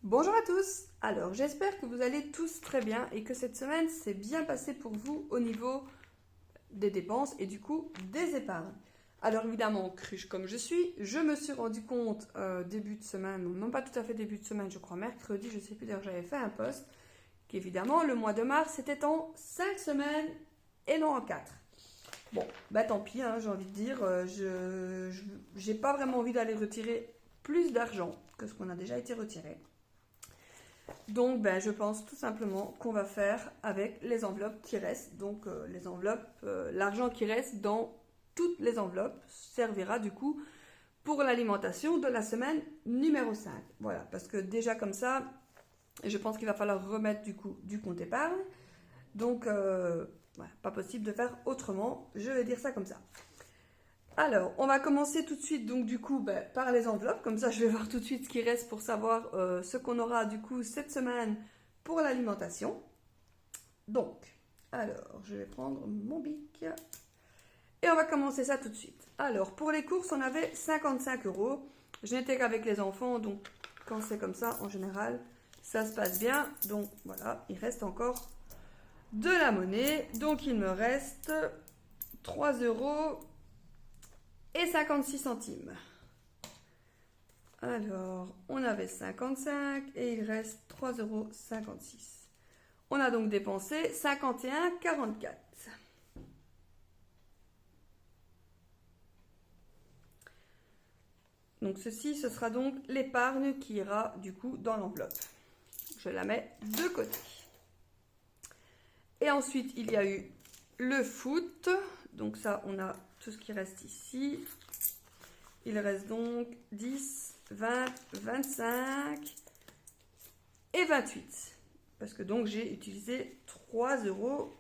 Bonjour à tous. Alors, j'espère que vous allez tous très bien et que cette semaine s'est bien passée pour vous au niveau des dépenses et du coup des épargnes. Alors évidemment, cruche comme je me suis rendu compte début de semaine, non pas tout à fait début de semaine, je crois mercredi, je sais plus d'ailleurs, j'avais fait un post, qu'évidemment le mois de mars c'était en 5 semaines et non en 4. Bon, bah tant pis, hein, j'ai envie de dire, j'ai pas vraiment envie d'aller retirer plus d'argent que ce qu'on a déjà été retiré. Donc, je pense tout simplement qu'on va faire avec les enveloppes qui restent. Donc, les enveloppes, l'argent qui reste dans toutes les enveloppes servira du coup pour l'alimentation de la semaine numéro 5. Voilà, parce que déjà comme ça, je pense qu'il va falloir remettre du coup du compte épargne. Donc, voilà, pas possible de faire autrement. Je vais dire ça comme ça. Alors, on va commencer tout de suite, donc du coup, par les enveloppes. Comme ça, je vais voir tout de suite ce qui reste pour savoir ce qu'on aura du coup cette semaine pour l'alimentation. Donc, alors, je vais prendre mon bic et on va commencer ça tout de suite. Alors, pour les courses, on avait 55 euros. Je n'étais qu'avec les enfants, donc quand c'est comme ça, en général, ça se passe bien. Donc, voilà, il reste encore de la monnaie. Donc, il me reste 3 euros et 56 centimes. Alors, on avait 55 et il reste 3,56 €. On a donc dépensé 51,44 €. Donc ceci, ce sera donc l'épargne qui ira du coup dans l'enveloppe. Je la mets de côté. Et ensuite, il y a eu le foot. Donc ça, on a tout ce qui reste ici. Il reste donc 10, 20, 25 et 28. Parce que donc j'ai utilisé 3 euros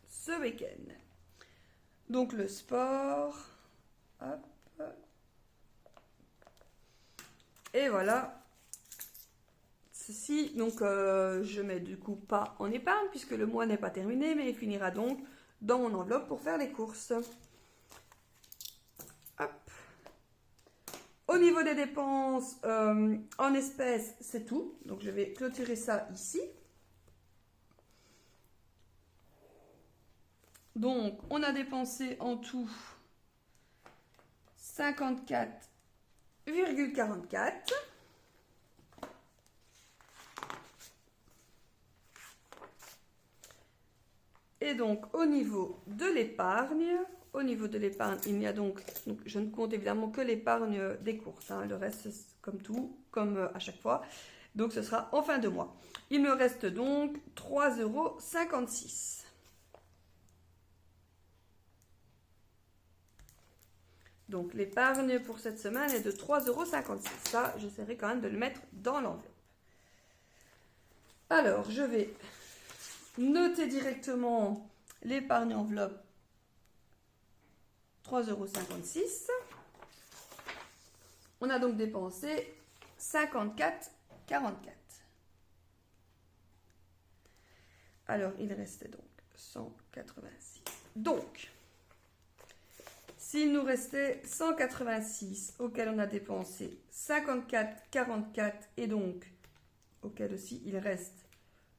ce week-end. Donc le sport. Hop. Et voilà. Ceci, donc je mets du coup pas en épargne puisque le mois n'est pas terminé, mais il finira donc dans mon enveloppe pour faire les courses. Hop. Au niveau des dépenses, en espèces, c'est tout. Donc je vais clôturer ça ici. Donc on a dépensé en tout 54,44 €. Et donc au niveau de l'épargne, il n'y a donc je ne compte évidemment que l'épargne des courses, hein, le reste comme tout, comme à chaque fois. Donc ce sera en fin de mois. Il me reste donc 3,56 €. Donc l'épargne pour cette semaine est de 3,56 €. Ça, j'essaierai quand même de le mettre dans l'enveloppe. Alors, je vais noter directement l'épargne enveloppe 3,56 €. On a donc dépensé 54,44 €. Alors, il restait donc 186. Donc, s'il nous restait 186 auquel on a dépensé 54,44 et donc auquel aussi il reste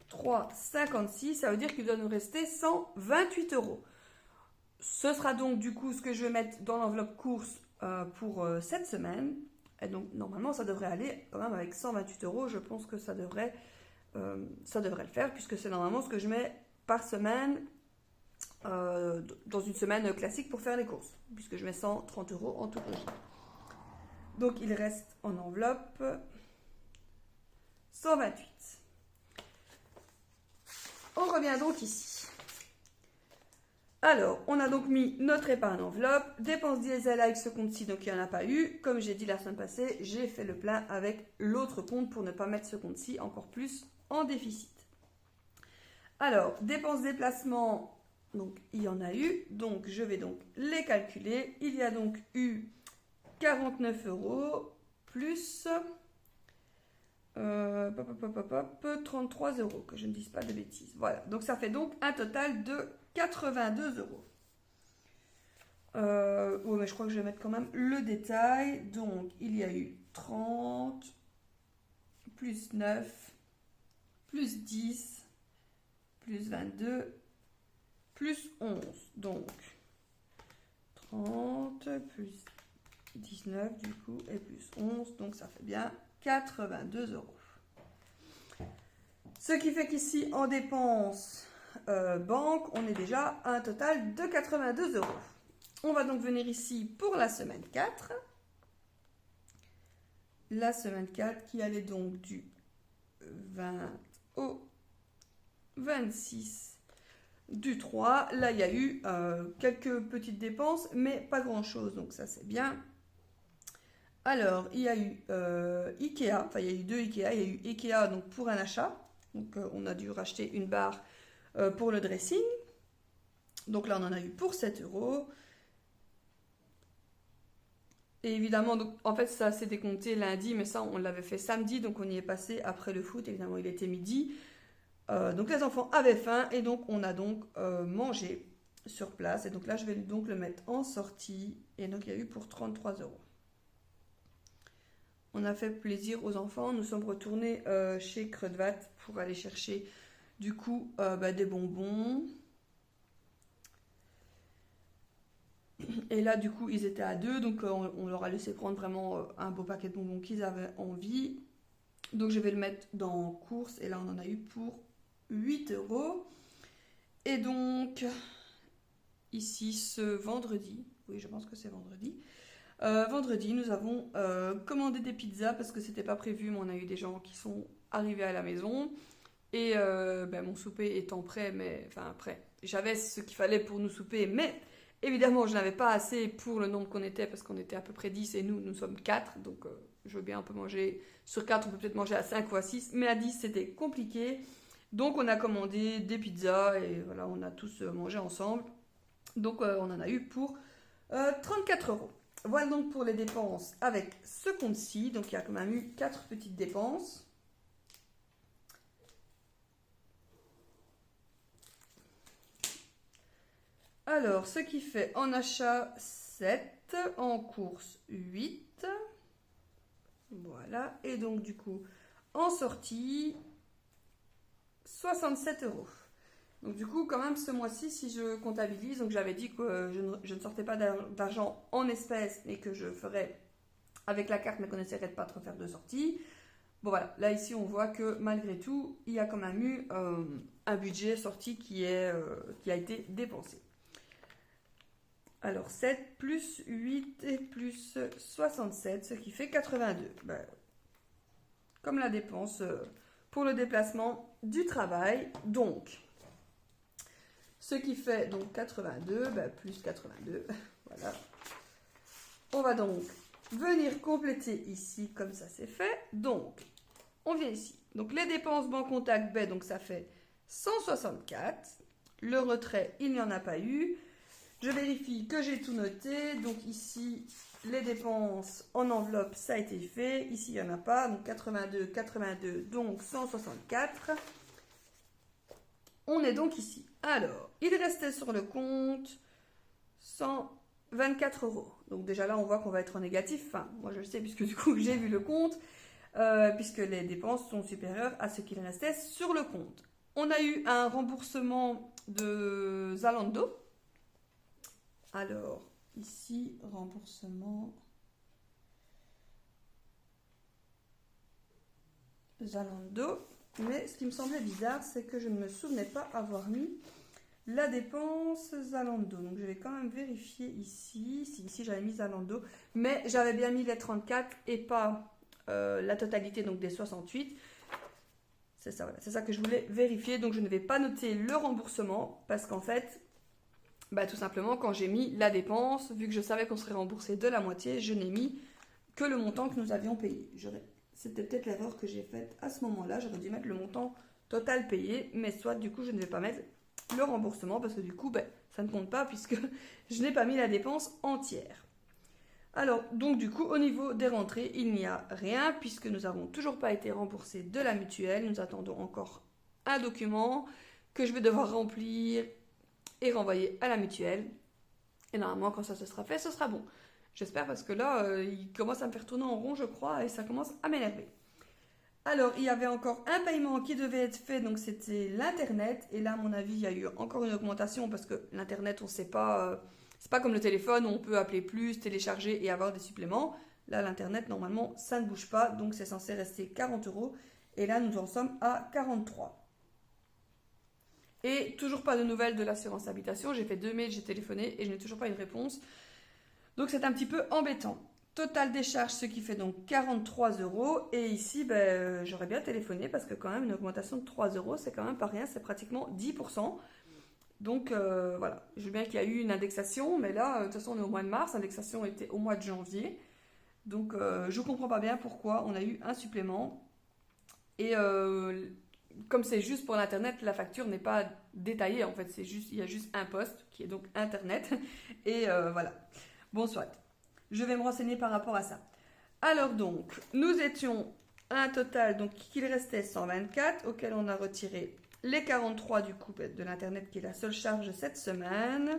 3,56, ça veut dire qu'il doit nous rester 128 €. Ce sera donc du coup ce que je vais mettre dans l'enveloppe course pour cette semaine. Et donc normalement ça devrait aller quand même avec 128 €. Je pense que ça devrait le faire puisque c'est normalement ce que je mets par semaine dans une semaine classique pour faire les courses. Puisque je mets 130 € en toute logique. Donc il reste en enveloppe 128. On revient donc ici. Alors, on a donc mis notre épargne enveloppe, dépenses diesel avec ce compte-ci, donc il n'y en a pas eu. Comme j'ai dit la semaine passée, j'ai fait le plein avec l'autre compte pour ne pas mettre ce compte-ci encore plus en déficit. Alors, dépenses déplacement, donc il y en a eu, donc je vais donc les calculer. Il y a donc eu 49 € plus 33 €, que je ne dise pas de bêtises. Voilà, donc ça fait donc un total de 82 €. Oui, mais je crois que je vais mettre quand même le détail. Donc, il y a eu 30 plus 9, plus 10, plus 22, plus 11. Donc, 30 plus 19 du coup, et plus 11. Donc, ça fait bien 82 euros. Ce qui fait qu'ici, en dépenses banque, on est déjà à un total de 82 euros. On va donc venir ici pour la semaine 4. La semaine 4 qui allait donc du 20 au 26 du 3. Là, il y a eu quelques petites dépenses, mais pas grand-chose, donc ça c'est bien. Alors, il y a eu Ikea, enfin il y a eu deux Ikea. Il y a eu Ikea donc, pour un achat. Donc on a dû racheter une barre pour le dressing. Donc là, on en a eu pour 7 euros. Et évidemment, donc, en fait, ça s'est décompté lundi, mais ça, on l'avait fait samedi, donc on y est passé après le foot. Évidemment, il était midi. Donc les enfants avaient faim et donc on a donc mangé sur place. Et donc là, je vais donc le mettre en sortie. Et donc, il y a eu pour 33 euros. On a fait plaisir aux enfants. Nous sommes retournés chez Kruidvat pour aller chercher du coup des bonbons. Et là, du coup, ils étaient à deux, donc on leur a laissé prendre vraiment un beau paquet de bonbons qu'ils avaient envie. Donc, je vais le mettre dans course. Et là, on en a eu pour 8 euros. Et donc, ici, ce vendredi, oui, je pense que c'est vendredi. Vendredi, nous avons commandé des pizzas parce que c'était pas prévu, mais on a eu des gens qui sont arrivés à la maison. Et mon souper étant prêt, j'avais ce qu'il fallait pour nous souper, mais évidemment, je n'avais pas assez pour le nombre qu'on était, parce qu'on était à peu près 10 et nous sommes 4. Donc, je veux bien un peu manger. Sur 4, on peut peut-être manger à 5 ou à 6, mais à 10, c'était compliqué. Donc, on a commandé des pizzas et voilà, on a tous mangé ensemble. Donc, on en a eu pour 34 euros. Voilà donc pour les dépenses avec ce compte-ci. Donc, il y a quand même eu 4 petites dépenses. Alors, ce qui fait en achat 7, en course 8. Voilà. Et donc, du coup, en sortie, 67 euros. Donc, du coup, quand même, ce mois-ci, si je comptabilise, donc j'avais dit que je ne sortais pas d'argent en espèces, mais que je ferais avec la carte, mais qu'on essaierait de ne pas trop faire de sorties. Bon, voilà. Là, ici, on voit que malgré tout, il y a quand même eu un budget sorti qui a été dépensé. Alors, 7 plus 8 et plus 67, ce qui fait 82. Comme la dépense pour le déplacement du travail. Donc, ce qui fait donc 82, plus 82. Voilà. On va donc venir compléter ici, comme ça c'est fait. Donc, on vient ici. Donc, les dépenses banque contact, donc ça fait 164. Le retrait, il n'y en a pas eu. Je vérifie que j'ai tout noté. Donc ici, les dépenses en enveloppe, ça a été fait. Ici, il n'y en a pas. Donc 82, 82, donc 164. On est donc ici. Alors, il restait sur le compte 124 euros. Donc déjà là, on voit qu'on va être en négatif. Enfin, moi je le sais puisque du coup, j'ai vu le compte. Puisque les dépenses sont supérieures à ce qu'il restait sur le compte. On a eu un remboursement de Zalando. Alors, ici, remboursement Zalando. Mais ce qui me semblait bizarre, c'est que je ne me souvenais pas avoir mis la dépense Zalando. Donc, je vais quand même vérifier ici. Si ici, j'avais mis Zalando. Mais j'avais bien mis les 34 et pas la totalité donc des 68. C'est ça, voilà. C'est ça que je voulais vérifier. Donc, je ne vais pas noter le remboursement parce qu'en fait... tout simplement, quand j'ai mis la dépense, vu que je savais qu'on serait remboursé de la moitié, je n'ai mis que le montant que nous avions payé. C'était peut-être l'erreur que j'ai faite à ce moment-là. J'aurais dû mettre le montant total payé, mais soit du coup, je ne vais pas mettre le remboursement parce que du coup, ça ne compte pas puisque je n'ai pas mis la dépense entière. Alors, donc du coup, au niveau des rentrées, il n'y a rien puisque nous n'avons toujours pas été remboursés de la mutuelle. Nous attendons encore un document que je vais devoir remplir et renvoyer à la mutuelle. Et normalement, quand ça se sera fait, ce sera bon. J'espère parce que là, il commence à me faire tourner en rond, je crois, et ça commence à m'énerver. Alors, il y avait encore un paiement qui devait être fait, donc c'était l'Internet. Et là, à mon avis, il y a eu encore une augmentation parce que l'Internet, on ne sait pas, c'est pas comme le téléphone où on peut appeler plus, télécharger et avoir des suppléments. Là, l'Internet, normalement, ça ne bouge pas, donc c'est censé rester 40 euros. Et là, nous en sommes à 43. Et toujours pas de nouvelles de l'assurance habitation. J'ai fait 2 mails, j'ai téléphoné et je n'ai toujours pas une réponse. Donc c'est un petit peu embêtant. Total des charges, ce qui fait donc 43 euros. Et ici, j'aurais bien téléphoné parce que quand même, une augmentation de 3 euros, c'est quand même pas rien, c'est pratiquement 10%. Donc voilà, je veux bien qu'il y a eu une indexation, mais là, de toute façon, on est au mois de mars, l'indexation était au mois de janvier. Donc je ne comprends pas bien pourquoi on a eu un supplément. Et comme c'est juste pour l'Internet, la facture n'est pas détaillée, en fait, il y a juste un poste qui est donc Internet. Et voilà. Bon, soit. Je vais me renseigner par rapport à ça. Alors donc, nous étions à un total, donc qu'il restait 124, auquel on a retiré les 43 du coup de l'Internet, qui est la seule charge cette semaine,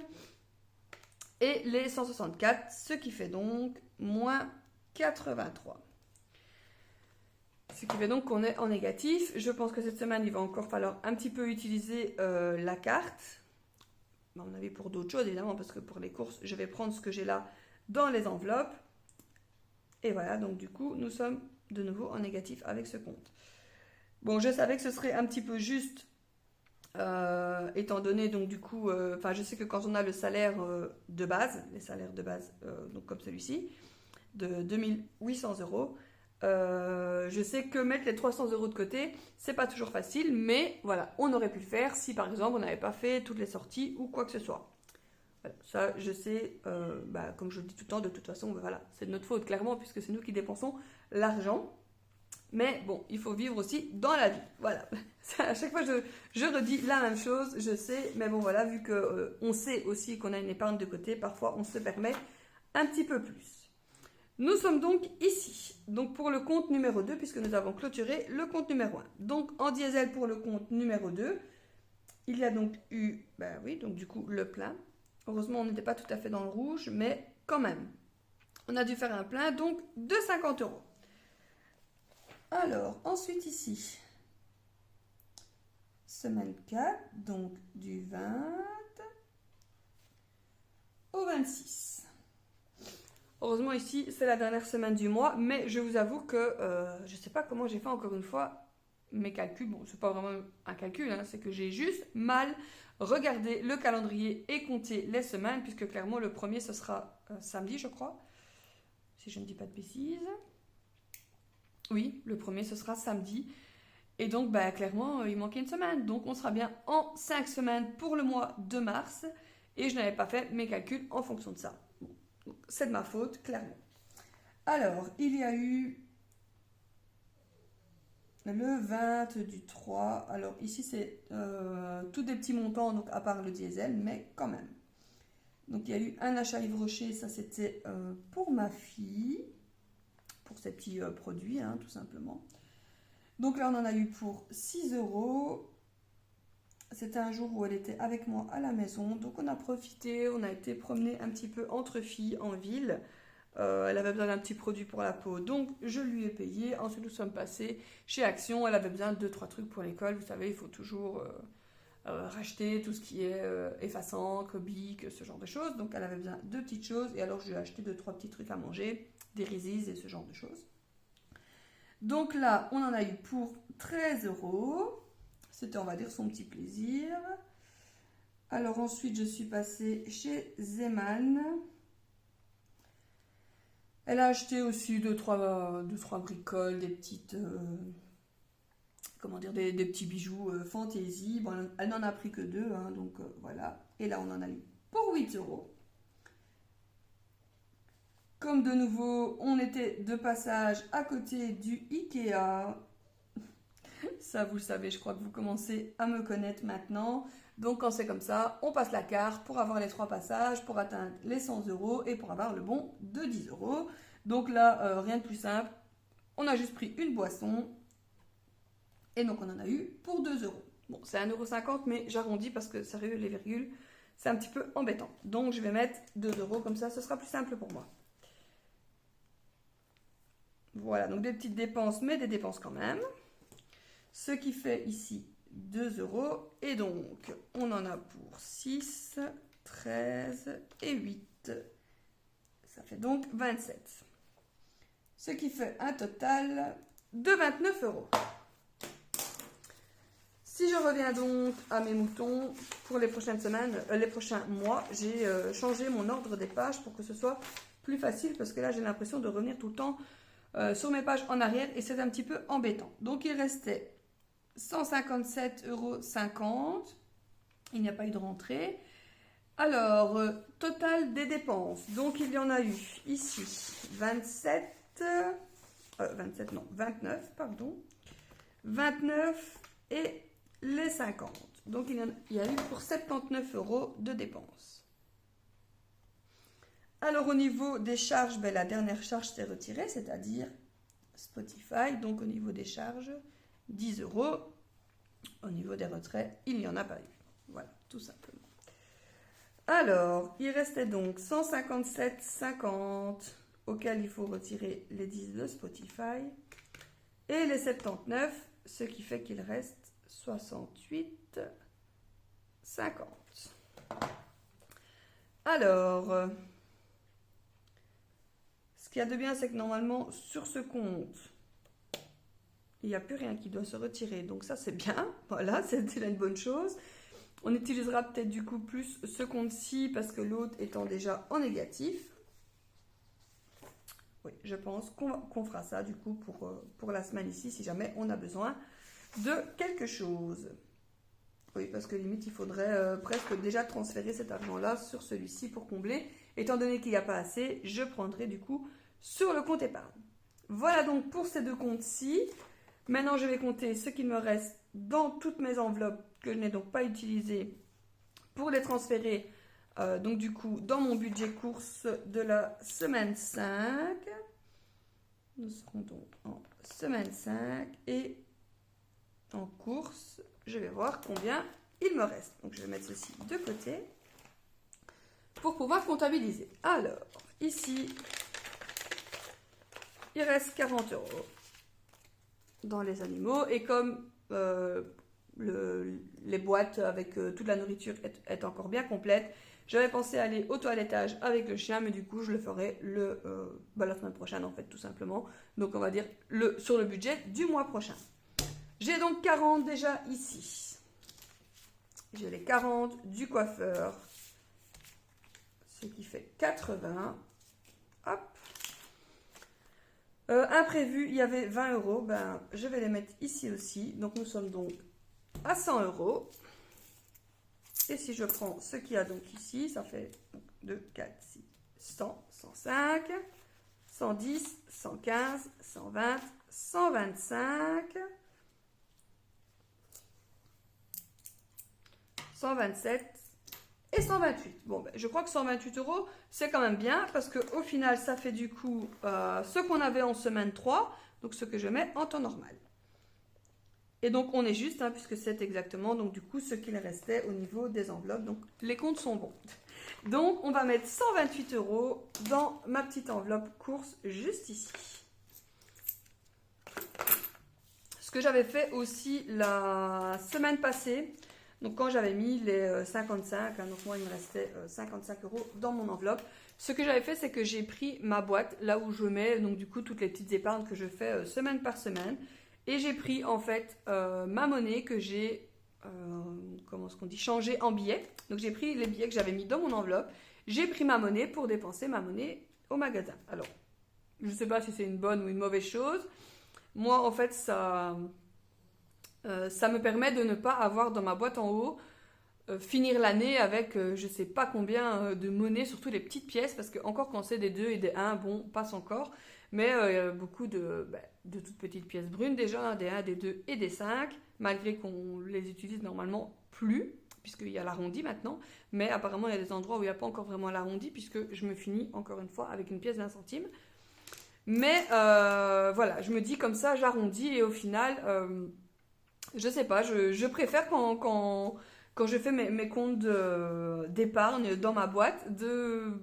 et les 164, ce qui fait donc moins 83. Ce qui fait donc qu'on est en négatif. Je pense que cette semaine, il va encore falloir un petit peu utiliser la carte. À mon avis, pour d'autres choses, évidemment, parce que pour les courses, je vais prendre ce que j'ai là dans les enveloppes. Et voilà, donc du coup, nous sommes de nouveau en négatif avec ce compte. Bon, je savais que ce serait un petit peu juste, étant donné, donc du coup, je sais que quand on a le salaire de base, les salaires de base, donc comme celui-ci, de 2800 euros, je sais que mettre les 300 euros de côté, c'est pas toujours facile, mais voilà, on aurait pu le faire si par exemple on n'avait pas fait toutes les sorties ou quoi que ce soit. Voilà, ça, je sais, comme je le dis tout le temps, de toute façon, voilà, c'est de notre faute clairement puisque c'est nous qui dépensons l'argent. Mais bon, il faut vivre aussi dans la vie. Voilà, à chaque fois je redis la même chose, je sais, mais bon voilà, vu que on sait aussi qu'on a une épargne de côté, parfois on se permet un petit peu plus. Nous sommes donc ici, donc pour le compte numéro 2, puisque nous avons clôturé le compte numéro 1. Donc en diesel pour le compte numéro 2, il y a donc eu, donc du coup le plein. Heureusement on n'était pas tout à fait dans le rouge, mais quand même. On a dû faire un plein, donc de 50 euros. Alors, ensuite ici, semaine 4, donc du 20 au 26. Heureusement ici c'est la dernière semaine du mois, mais je vous avoue que je ne sais pas comment j'ai fait encore une fois mes calculs. Bon, c'est pas vraiment un calcul, hein, c'est que j'ai juste mal regardé le calendrier et compté les semaines, puisque clairement le premier ce sera samedi je crois, si je ne dis pas de bêtises. Oui, le premier ce sera samedi. Et donc clairement il manquait une semaine, donc on sera bien en 5 semaines pour le mois de mars, et je n'avais pas fait mes calculs en fonction de ça. C'est de ma faute, clairement. Alors, il y a eu le 20 du 3. Alors, ici, c'est tous des petits montants, donc à part le diesel, mais quand même. Donc, il y a eu un achat Yves Rocher. Ça, c'était pour ma fille, pour ces petits produits, hein, tout simplement. Donc là, on en a eu pour 6 euros. C'était un jour où elle était avec moi à la maison, donc on a profité, on a été promener un petit peu entre filles en ville. Elle avait besoin d'un petit produit pour la peau, donc je lui ai payé. Ensuite nous sommes passés chez Action, elle avait besoin de 2-3 trucs pour l'école. Vous savez, il faut toujours racheter tout ce qui est effaçant, bic, ce genre de choses. Donc elle avait besoin de petites choses, et alors je lui ai acheté 2-3 petits trucs à manger, des Reese's et ce genre de choses. Donc là, on en a eu pour 13 euros. C'était, on va dire, son petit plaisir. Alors ensuite, je suis passée chez Zeman. Elle a acheté aussi 2-3 bricoles, des petites... des petits bijoux fantaisie. Bon, elle n'en a pris que 2, hein, donc voilà. Et là, on en a eu pour 8 euros. Comme de nouveau, on était de passage à côté du Ikea. Ça, vous le savez, je crois que vous commencez à me connaître maintenant. Donc, quand c'est comme ça, on passe la carte pour avoir les 3 passages, pour atteindre les 100 euros et pour avoir le bon de 10 euros. Donc là, rien de plus simple. On a juste pris une boisson et donc on en a eu pour 2 euros. Bon, c'est 1,50 €, mais j'arrondis parce que, sérieux, les virgules, c'est un petit peu embêtant. Donc, je vais mettre 2 euros comme ça, ce sera plus simple pour moi. Voilà, donc des petites dépenses, mais des dépenses quand même. Ce qui fait ici 2 euros. Et donc, on en a pour 6, 13 et 8. Ça fait donc 27. Ce qui fait un total de 29 euros. Si je reviens donc à mes moutons, pour les prochaines semaines, les prochains mois, j'ai changé mon ordre des pages pour que ce soit plus facile parce que là, j'ai l'impression de revenir tout le temps sur mes pages en arrière et c'est un petit peu embêtant. Donc, il restait 157,50 €. Il n'y a pas eu de rentrée. Alors, total des dépenses. Donc, il y en a eu ici 29, pardon. 29 et les 50. Donc, il y a eu pour 79 € de dépenses. Alors, au niveau des charges, la dernière charge s'est retirée, c'est-à-dire Spotify. Donc, au niveau des charges, 10 €. Au niveau des retraits, il n'y en a pas eu. Voilà, tout simplement. Alors, il restait donc 157,50 auquel il faut retirer les 10 de Spotify et les 79, ce qui fait qu'il reste 68,50. Alors, ce qu'il y a de bien, c'est que normalement, sur ce compte, il n'y a plus rien qui doit se retirer. Donc ça, c'est bien. Voilà, c'est une bonne chose. On utilisera peut-être du coup plus ce compte-ci parce que l'autre étant déjà en négatif. Oui, je pense qu'on fera ça du coup pour la semaine ici si jamais on a besoin de quelque chose. Oui, parce que limite, il faudrait presque déjà transférer cet argent-là sur celui-ci pour combler. Étant donné qu'il n'y a pas assez, je prendrai du coup sur le compte épargne. Voilà donc pour ces deux comptes-ci. Maintenant, je vais compter ce qu'il me reste dans toutes mes enveloppes que je n'ai donc pas utilisées pour les transférer donc du coup dans mon budget course de la semaine 5. Nous serons donc en semaine 5 et en course, je vais voir combien il me reste. Donc je vais mettre ceci de côté pour pouvoir comptabiliser. Alors, ici, il reste 40 € dans les animaux et comme les boîtes avec toute la nourriture est encore bien complète, j'avais pensé aller au toilettage avec le chien, mais du coup je le ferai la semaine prochaine en fait tout simplement. Donc on va dire sur le budget du mois prochain. J'ai donc 40 déjà ici. J'ai les 40 du coiffeur, ce qui fait 80. Hop. Imprévu, il y avait 20 €. Je vais les mettre ici aussi. Donc nous sommes donc à 100 €. Et si je prends ce qu'il y a donc ici, ça fait 2, 4, 6, 100, 105, 110, 115, 120, 125, 127 et 128. Bon, je crois que 128 €, c'est quand même bien parce qu'au final, ça fait du coup ce qu'on avait en semaine 3, donc ce que je mets en temps normal. Et donc, on est juste, puisque c'est exactement donc du coup ce qu'il restait au niveau des enveloppes. Donc, les comptes sont bons. Donc, on va mettre 128 € dans ma petite enveloppe course juste ici. Ce que j'avais fait aussi la semaine passée, donc quand j'avais mis les 55, donc moi il me restait 55 € dans mon enveloppe. Ce que j'avais fait, c'est que j'ai pris ma boîte, là où je mets donc du coup toutes les petites épargnes que je fais semaine par semaine. Et j'ai pris en fait ma monnaie que j'ai, changée en billets. Donc j'ai pris les billets que j'avais mis dans mon enveloppe. J'ai pris ma monnaie pour dépenser ma monnaie au magasin. Alors, je ne sais pas si c'est une bonne ou une mauvaise chose. Moi, en fait, ça me permet de ne pas avoir dans ma boîte en haut finir l'année avec je ne sais pas combien de monnaie, surtout les petites pièces, parce que encore quand c'est des 2 et des 1, bon, passe encore. Mais il y a beaucoup de toutes petites pièces brunes déjà, des 1, des 2 et des 5, malgré qu'on les utilise normalement plus, puisqu'il y a l'arrondi maintenant. Mais apparemment, il y a des endroits où il n'y a pas encore vraiment l'arrondi, puisque je me finis encore une fois avec une pièce d'1 centime. Mais voilà, je me dis comme ça, j'arrondis et au final, je sais pas, je préfère quand je fais mes comptes d'épargne dans ma boîte de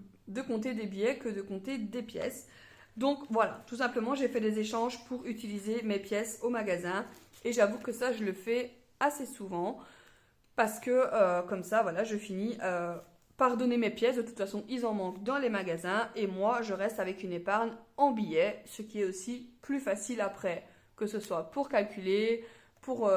compter des billets que de compter des pièces. Donc voilà, tout simplement, j'ai fait des échanges pour utiliser mes pièces au magasin. Et j'avoue que ça, je le fais assez souvent. Parce que comme ça, voilà, je finis par donner mes pièces. De toute façon, ils en manquent dans les magasins. Et moi, je reste avec une épargne en billets. Ce qui est aussi plus facile après. Que ce soit pour calculer, pour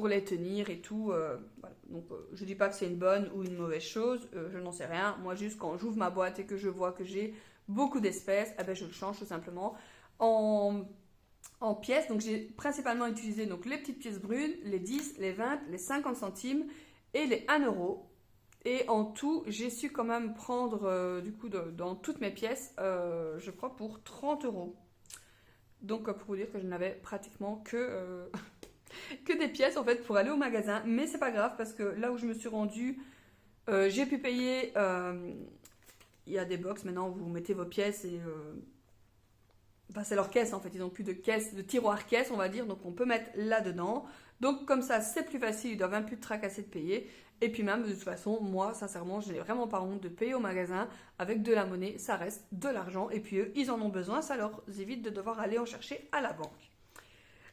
les tenir et tout. Voilà. Donc, je ne dis pas que c'est une bonne ou une mauvaise chose. Je n'en sais rien. Moi, juste quand j'ouvre ma boîte et que je vois que j'ai beaucoup d'espèces, eh ben, je le change tout simplement en pièces. Donc j'ai principalement utilisé donc, les petites pièces brunes, les 10, les 20, les 50 centimes et les 1 euro. Et en tout, j'ai su quand même prendre du coup dans toutes mes pièces, je crois pour 30 euros. Donc pour vous dire que je n'avais pratiquement que des pièces en fait pour aller au magasin. Mais c'est pas grave parce que là où je me suis rendue, j'ai pu payer. Il y a des box maintenant où vous mettez vos pièces et enfin, c'est leur caisse en fait, ils n'ont plus de caisse, de tiroir caisse on va dire, donc on peut mettre là-dedans. Donc comme ça c'est plus facile, ils doivent même plus tracasser de payer. Et puis même de toute façon, moi sincèrement, je n'ai vraiment pas honte de payer au magasin avec de la monnaie, ça reste de l'argent. Et puis eux, ils en ont besoin, ça leur évite de devoir aller en chercher à la banque.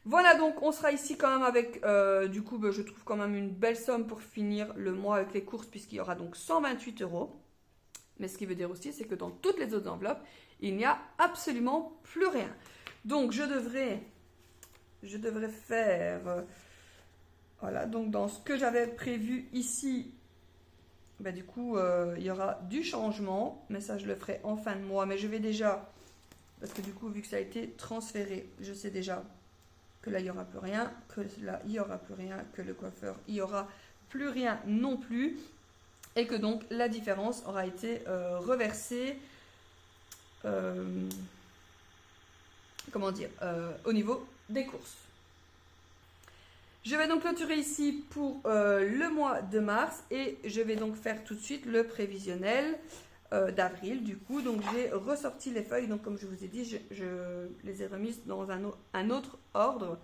Voilà donc on sera ici quand même avec, du coup je trouve quand même une belle somme pour finir le mois avec les courses puisqu'il y aura donc 128 euros. Mais ce qui veut dire aussi, c'est que dans toutes les autres enveloppes, il n'y a absolument plus rien. Donc, je devrais faire... voilà, donc dans ce que j'avais prévu ici, ben, du coup, il y aura du changement. Mais ça, je le ferai en fin de mois. Mais je vais déjà... Parce que du coup, vu que ça a été transféré, je sais déjà que là, il n'y aura plus rien. Que là, il n'y aura plus rien. Que le coiffeur, il n'y aura plus rien non plus. Et que donc la différence aura été reversée comment dire, au niveau des courses. Je vais donc clôturer ici pour le mois de mars et je vais donc faire tout de suite le prévisionnel d'avril du coup. Donc j'ai ressorti les feuilles, donc comme je vous ai dit, je les ai remises dans un autre ordre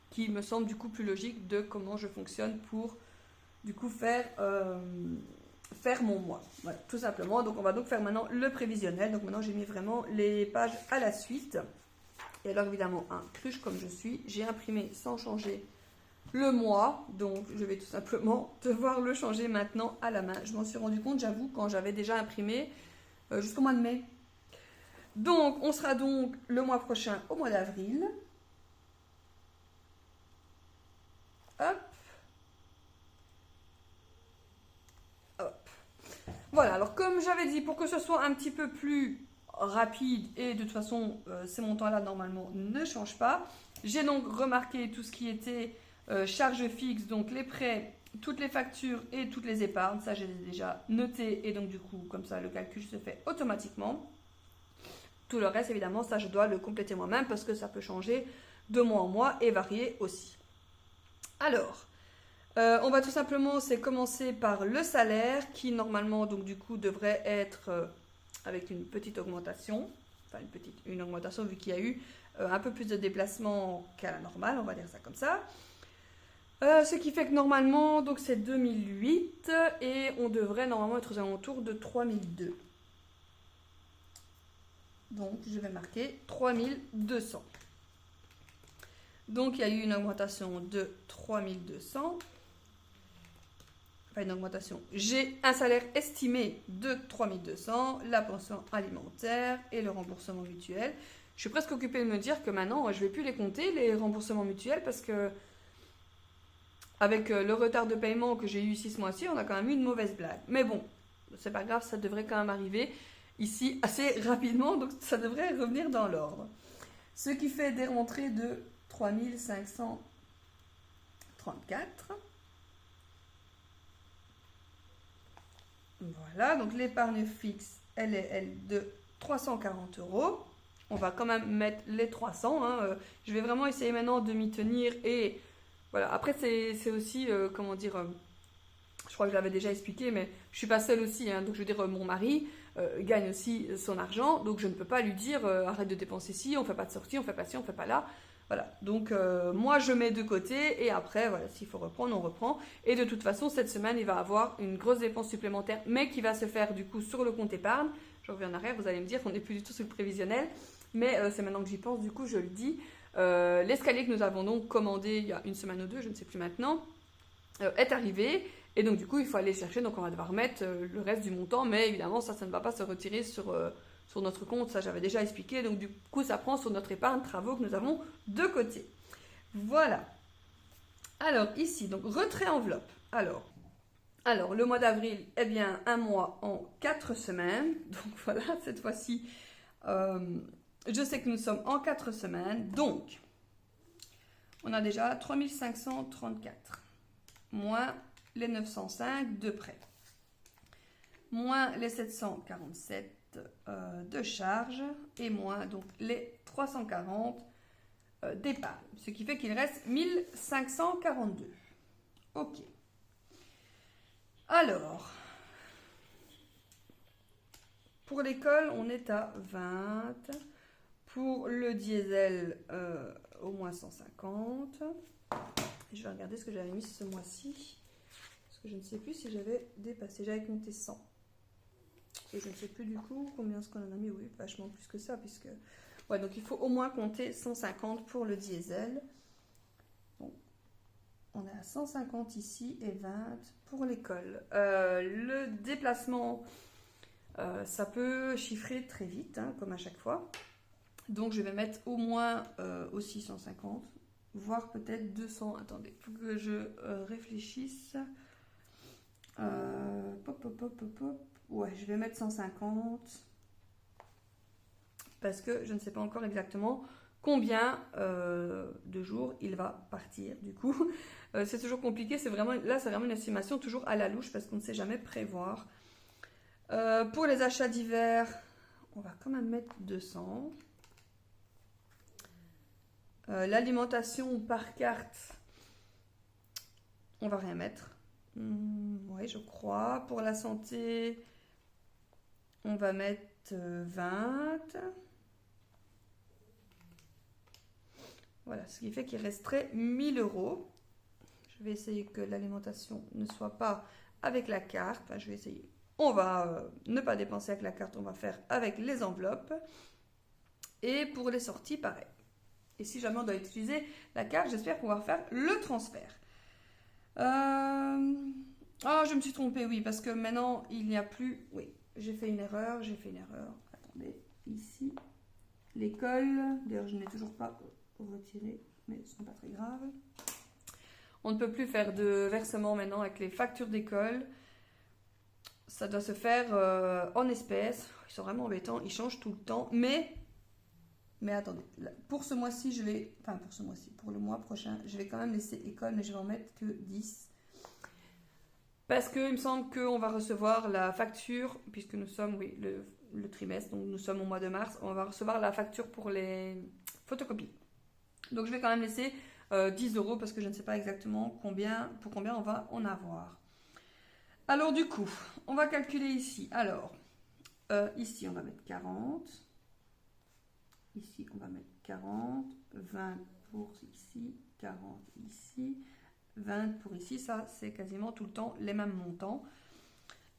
qui me semble du coup plus logique de comment je fonctionne pour du coup faire mon mois. Voilà, tout simplement. Donc on va donc faire maintenant le prévisionnel. Donc maintenant j'ai mis vraiment les pages à la suite. Et alors évidemment un cruche comme je suis, j'ai imprimé sans changer le mois. Donc je vais tout simplement devoir le changer maintenant à la main. Je m'en suis rendu compte, j'avoue, quand j'avais déjà imprimé jusqu'au mois de mai. Donc on sera donc le mois prochain au mois d'avril. Hop. Voilà, alors comme j'avais dit, pour que ce soit un petit peu plus rapide, et de toute façon, ces montants-là, normalement, ne changent pas, j'ai donc remarqué tout ce qui était charges fixes, donc les prêts, toutes les factures et toutes les épargnes. Ça, j'ai déjà noté, et donc du coup, comme ça, le calcul se fait automatiquement. Tout le reste, évidemment, ça, je dois le compléter moi-même, parce que ça peut changer de mois en mois et varier aussi. Alors... on va tout simplement commencer par le salaire qui normalement donc du coup devrait être avec une petite augmentation, enfin une augmentation vu qu'il y a eu un peu plus de déplacements qu'à la normale, on va dire ça comme ça. Ce qui fait que normalement donc c'est 2008 et on devrait normalement être aux alentours de 3002. Donc je vais marquer 3200. Donc il y a eu une augmentation de 3200. Une augmentation. J'ai un salaire estimé de 3200, la pension alimentaire et le remboursement mutuel. Je suis presque occupée de me dire que maintenant, je ne vais plus les compter, les remboursements mutuels, parce que avec le retard de paiement que j'ai eu ici ce mois-ci, on a quand même eu une mauvaise blague. Mais bon, c'est pas grave, ça devrait quand même arriver ici assez rapidement, donc ça devrait revenir dans l'ordre. Ce qui fait des rentrées de 3534. Voilà, donc l'épargne fixe, elle est de 340 euros. On va quand même mettre les 300. Je vais vraiment essayer maintenant de m'y tenir. Et voilà, après c'est aussi, comment dire, je crois que je l'avais déjà expliqué, mais je suis pas seule aussi. Donc je veux dire, mon mari gagne aussi son argent. Donc je ne peux pas lui dire, arrête de dépenser ci, on ne fait pas de sortie, on ne fait pas ci, on ne fait pas là. Voilà, donc moi je mets de côté et après, voilà, s'il faut reprendre, on reprend. Et de toute façon, cette semaine, il va avoir une grosse dépense supplémentaire, mais qui va se faire du coup sur le compte épargne. je reviens en arrière, vous allez me dire qu'on n'est plus du tout sur le prévisionnel, mais c'est maintenant que j'y pense, du coup je le dis. L'escalier que nous avons donc commandé il y a une semaine ou deux, je ne sais plus maintenant, est arrivé. Et donc du coup il faut aller chercher, donc on va devoir mettre le reste du montant, mais évidemment ça ne va pas se retirer sur notre compte, ça j'avais déjà expliqué, donc du coup ça prend sur notre épargne travaux que nous avons de côté. Voilà. Alors ici, donc retrait enveloppe. Alors le mois d'avril, eh bien un mois en 4 semaines, donc voilà, cette fois-ci, je sais que nous sommes en 4 semaines, donc on a déjà 3534, moins les 905 de prêt, moins les 747 de charge, et moins donc les 340 d'épargne, ce qui fait qu'il reste 1542. Ok. Alors, pour l'école, on est à 20. Pour le diesel, au moins 150. Je vais regarder ce que j'avais mis ce mois-ci. Parce que je ne sais plus si j'avais dépassé. J'avais compté 100. Et je ne sais plus du coup combien ce qu'on en a mis. Oui, vachement plus que ça. Puisque... Ouais, donc il faut au moins compter 150 pour le diesel. Bon. On est à 150 ici et 20 pour l'école. Le déplacement, ça peut chiffrer très vite, hein, comme à chaque fois. Donc je vais mettre au moins aussi 150, voire peut-être 200. Attendez, il faut que je réfléchisse. Ouais, je vais mettre 150. Parce que je ne sais pas encore exactement combien de jours il va partir. Du coup, c'est toujours compliqué. C'est vraiment une estimation toujours à la louche parce qu'on ne sait jamais prévoir. Pour les achats d'hiver, on va quand même mettre 200. L'alimentation par carte, on va rien mettre. Oui, je crois. Pour la santé, on va mettre 20. Voilà, ce qui fait qu'il resterait 1000 €. Je vais essayer que l'alimentation ne soit pas avec la carte. Enfin, je vais essayer. On va ne pas dépenser avec la carte, on va faire avec les enveloppes. Et pour les sorties, pareil. Et si jamais on doit utiliser la carte, j'espère pouvoir faire le transfert. Oh, je me suis trompée, oui, parce que maintenant, il n'y a plus... Oui, j'ai fait une erreur. Attendez, ici, l'école. D'ailleurs, je n'ai toujours pas retiré, mais ce n'est pas très grave. On ne peut plus faire de versement maintenant avec les factures d'école. Ça doit se faire en espèces. Ils sont vraiment embêtants, ils changent tout le temps, mais attendez, pour ce mois-ci, pour le mois prochain, je vais quand même laisser école, mais je vais en mettre que 10. Parce qu'il me semble qu'on va recevoir la facture, puisque nous sommes, oui, le trimestre, donc nous sommes au mois de mars, on va recevoir la facture pour les photocopies. Donc je vais quand même laisser 10 € parce que je ne sais pas exactement pour combien on va en avoir. Alors du coup, on va calculer ici. Alors, ici on va mettre 40. Ici, on va mettre 40, 20 pour ici, 40 ici, 20 pour ici. Ça, c'est quasiment tout le temps les mêmes montants.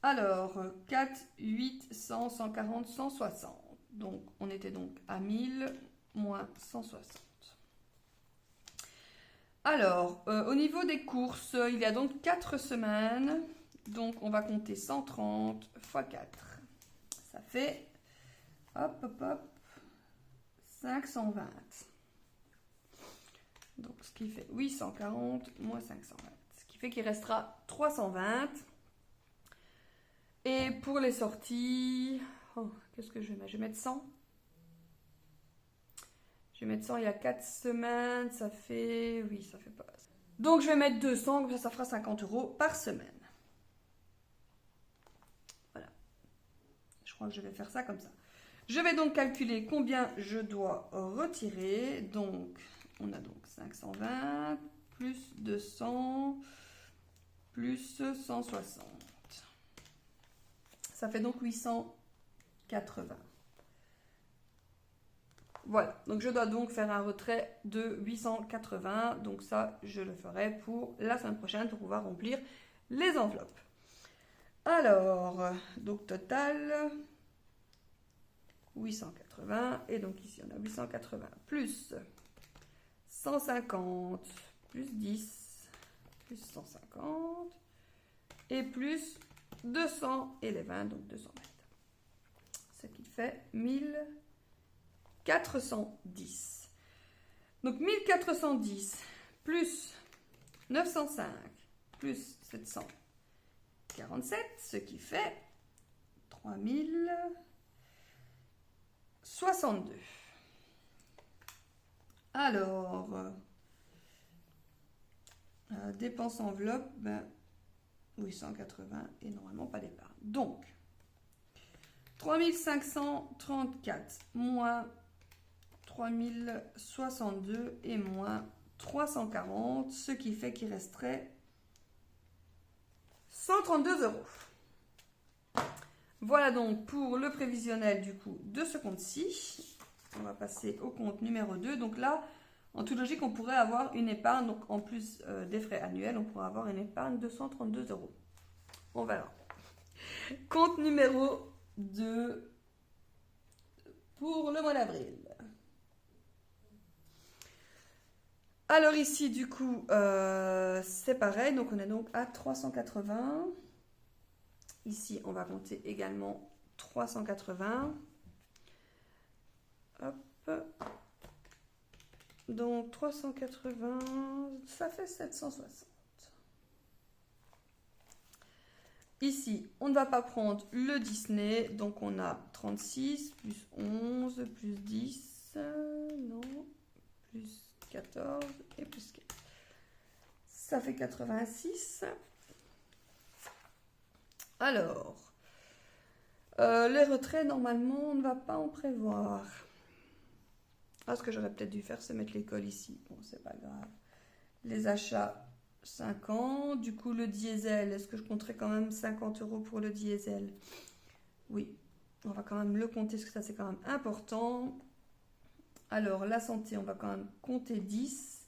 Alors, 4, 8, 100, 140, 160. Donc, on était donc à 1000 moins 160. Alors, au niveau des courses, il y a donc 4 semaines. Donc, on va compter 130 x 4. Ça fait, hop, 520. Donc, ce qui fait 840 moins 520. Ce qui fait qu'il restera 320. Et pour les sorties... Oh, qu'est-ce que je vais mettre? Je vais mettre 100. Je vais mettre 100 il y a 4 semaines. Ça fait... Oui, ça fait pas... Donc, je vais mettre 200. Comme ça fera 50 € par semaine. Voilà. Je crois que je vais faire ça comme ça. Je vais donc calculer combien je dois retirer. Donc, on a donc 520 plus 200 plus 160. Ça fait donc 880. Voilà, donc je dois donc faire un retrait de 880. Donc ça, je le ferai pour la semaine prochaine pour pouvoir remplir les enveloppes. Alors, donc total... 880. Et donc ici, on a 880 plus 150 plus 10 plus 150 et plus 200 et les 20, donc 200 mètres. Ce qui fait 1410. Donc 1410 plus 905 plus 747, ce qui fait 3062. Alors, dépenses enveloppe, ben, 880 et normalement pas d'épargne. Donc, 3534 moins 3062 et moins 340, ce qui fait qu'il resterait 132 €. Voilà donc pour le prévisionnel du coup de ce compte-ci. On va passer au compte numéro 2. Donc là, en toute logique, on pourrait avoir une épargne, donc en plus des frais annuels, on pourrait avoir une épargne de 132 €. On verra. Compte numéro 2 pour le mois d'avril. Alors ici, du coup, c'est pareil. Donc, on est donc à 380. Ici, on va compter également 380. Hop. Donc, 380, ça fait 760. Ici, on ne va pas prendre le Disney. Donc, on a 36 plus 11 plus 10. Non, plus 14 et plus 4. Ça fait 86. Alors, les retraits, normalement, on ne va pas en prévoir. Ah, ce que j'aurais peut-être dû faire, c'est mettre l'école ici. Bon, c'est pas grave. Les achats, 50. Du coup, le diesel, est-ce que je compterai quand même 50 € pour le diesel? Oui, on va quand même le compter, parce que ça, c'est quand même important. Alors, la santé, on va quand même compter 10.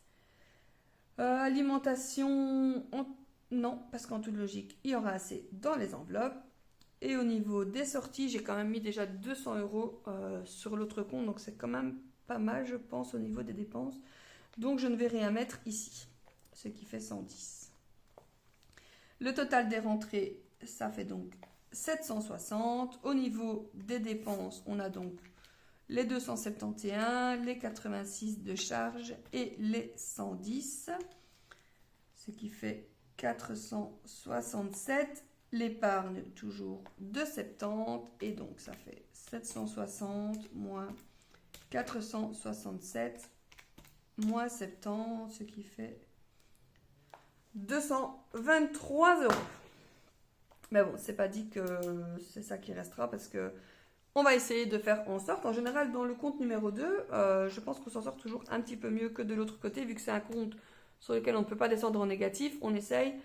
Alimentation, non, parce qu'en toute logique, il y aura assez dans les enveloppes. Et au niveau des sorties, j'ai quand même mis déjà 200 € sur l'autre compte. Donc, c'est quand même pas mal, je pense, au niveau des dépenses. Donc, je ne vais rien mettre ici, ce qui fait 110. Le total des rentrées, ça fait donc 760. Au niveau des dépenses, on a donc les 271, les 86 de charge et les 110, ce qui fait 467. L'épargne toujours de 70 et donc ça fait 760 moins 467 moins 70, ce qui fait 223 €. Mais bon, c'est pas dit que c'est ça qui restera parce que on va essayer de faire en sorte. En général, dans le compte numéro 2, je pense qu'on s'en sort toujours un petit peu mieux que de l'autre côté, vu que c'est un compte sur lequel on ne peut pas descendre en négatif. On essaye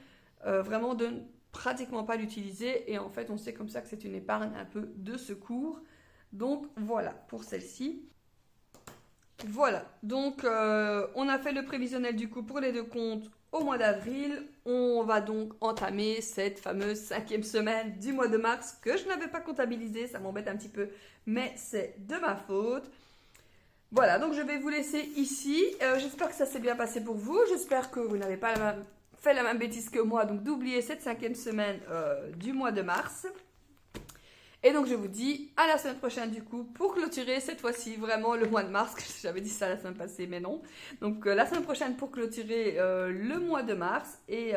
vraiment de ne pratiquement pas l'utiliser. Et en fait, on sait comme ça que c'est une épargne un peu de secours. Donc, voilà pour celle-ci. Voilà. Donc, on a fait le prévisionnel du coup pour les deux comptes au mois d'avril. On va donc entamer cette fameuse 5e semaine du mois de mars que je n'avais pas comptabilisée. Ça m'embête un petit peu, mais c'est de ma faute. Voilà, donc je vais vous laisser ici. J'espère que ça s'est bien passé pour vous. J'espère que vous n'avez pas fait la même bêtise que moi, donc d'oublier cette 5e semaine du mois de mars. Et donc je vous dis à la semaine prochaine du coup pour clôturer cette fois-ci vraiment le mois de mars, que j'avais dit ça la semaine passée mais non. Donc la semaine prochaine pour clôturer le mois de mars et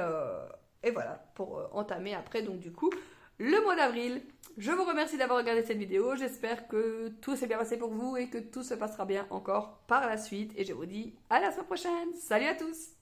voilà pour entamer après donc du coup le mois d'avril. Je vous remercie d'avoir regardé cette vidéo, j'espère que tout s'est bien passé pour vous et que tout se passera bien encore par la suite et je vous dis à la semaine prochaine. Salut à tous!